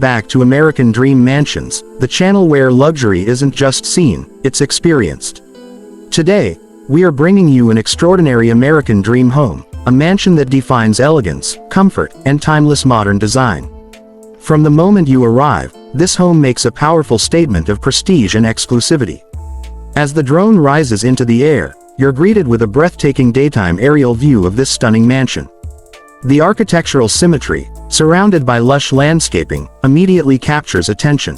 back to American Dream Mansions, the channel where luxury isn't just seen, it's experienced. Today, we are bringing you an extraordinary American dream home, a mansion that defines elegance, comfort, and timeless modern design. From the moment you arrive, this home makes a powerful statement of prestige and exclusivity. As the drone rises into the air, you're greeted with a breathtaking daytime aerial view of this stunning mansion. The architectural symmetry, surrounded by lush landscaping, immediately captures attention.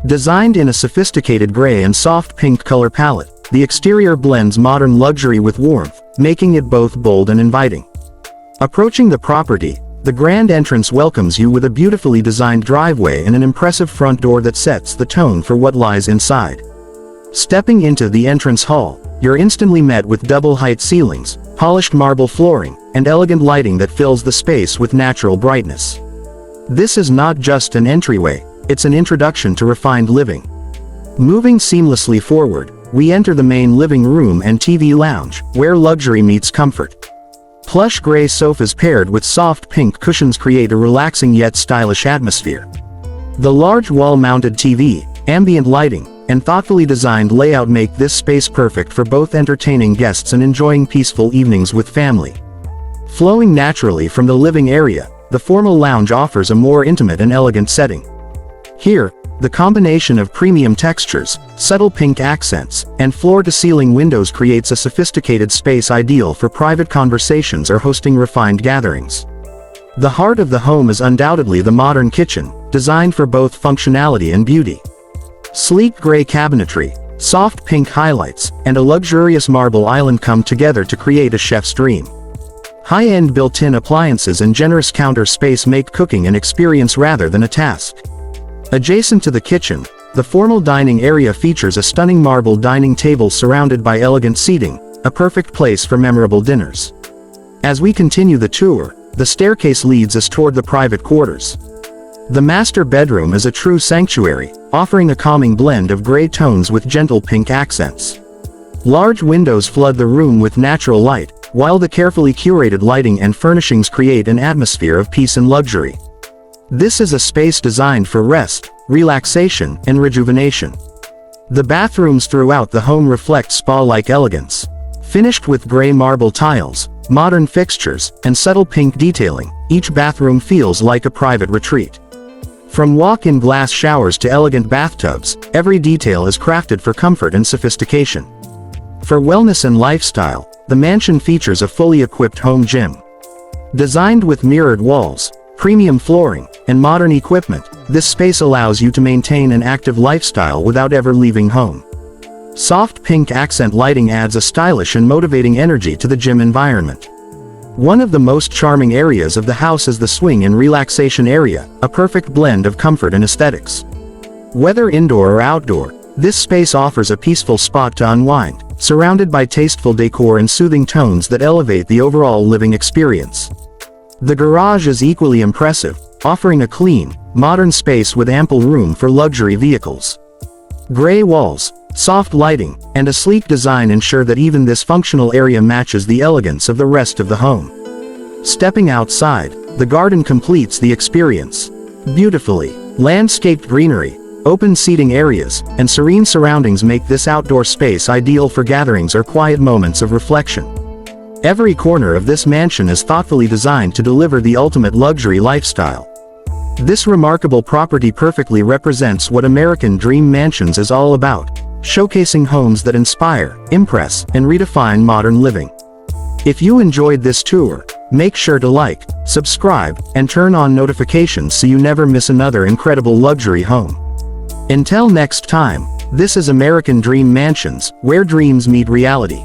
Designed in a sophisticated gray and soft pink color palette, the exterior blends modern luxury with warmth, making it both bold and inviting. Approaching the property, the grand entrance welcomes you with a beautifully designed driveway and an impressive front door that sets the tone for what lies inside. Stepping into the entrance hall, you're instantly met with double-height ceilings, polished marble flooring, and elegant lighting that fills the space with natural brightness. This is not just an entryway, it's an introduction to refined living. Moving seamlessly forward, we enter the main living room and TV lounge, where luxury meets comfort. Plush gray sofas paired with soft pink cushions create a relaxing yet stylish atmosphere. The large wall-mounted TV, ambient lighting, and thoughtfully designed layout make this space perfect for both entertaining guests and enjoying peaceful evenings with family. Flowing naturally from the living area, the formal lounge offers a more intimate and elegant setting. Here, the combination of premium textures, subtle pink accents, and floor-to-ceiling windows creates a sophisticated space ideal for private conversations or hosting refined gatherings. The heart of the home is undoubtedly the modern kitchen, designed for both functionality and beauty. Sleek gray cabinetry, soft pink highlights, and a luxurious marble island come together to create a chef's dream. High-end built-in appliances and generous counter space make cooking an experience rather than a task. Adjacent to the kitchen, the formal dining area features a stunning marble dining table surrounded by elegant seating, a perfect place for memorable dinners. As we continue the tour, the staircase leads us toward the private quarters. The master bedroom is a true sanctuary, offering a calming blend of gray tones with gentle pink accents. Large windows flood the room with natural light, while the carefully curated lighting and furnishings create an atmosphere of peace and luxury. This is a space designed for rest, relaxation, and rejuvenation. The bathrooms throughout the home reflect spa-like elegance. Finished with gray marble tiles, modern fixtures, and subtle pink detailing, each bathroom feels like a private retreat. From walk-in glass showers to elegant bathtubs, every detail is crafted for comfort and sophistication. For wellness and lifestyle, the mansion features a fully equipped home gym. Designed with mirrored walls, premium flooring, and modern equipment, this space allows you to maintain an active lifestyle without ever leaving home. Soft pink accent lighting adds a stylish and motivating energy to the gym environment. One of the most charming areas of the house is the swing and relaxation area, a perfect blend of comfort and aesthetics. Whether indoor or outdoor, this space offers a peaceful spot to unwind, surrounded by tasteful decor and soothing tones that elevate the overall living experience. The garage is equally impressive, offering a clean, modern space with ample room for luxury vehicles. Gray walls, soft lighting, and a sleek design ensure that even this functional area matches the elegance of the rest of the home. Stepping outside, the garden completes the experience. Beautifully landscaped greenery, open seating areas, and serene surroundings make this outdoor space ideal for gatherings or quiet moments of reflection. Every corner of this mansion is thoughtfully designed to deliver the ultimate luxury lifestyle. This remarkable property perfectly represents what American Dream Mansions is all about, showcasing homes that inspire, impress, and redefine modern living. If you enjoyed this tour, make sure to like, subscribe, and turn on notifications so you never miss another incredible luxury home. Until next time, this is American Dream Mansions, where dreams meet reality.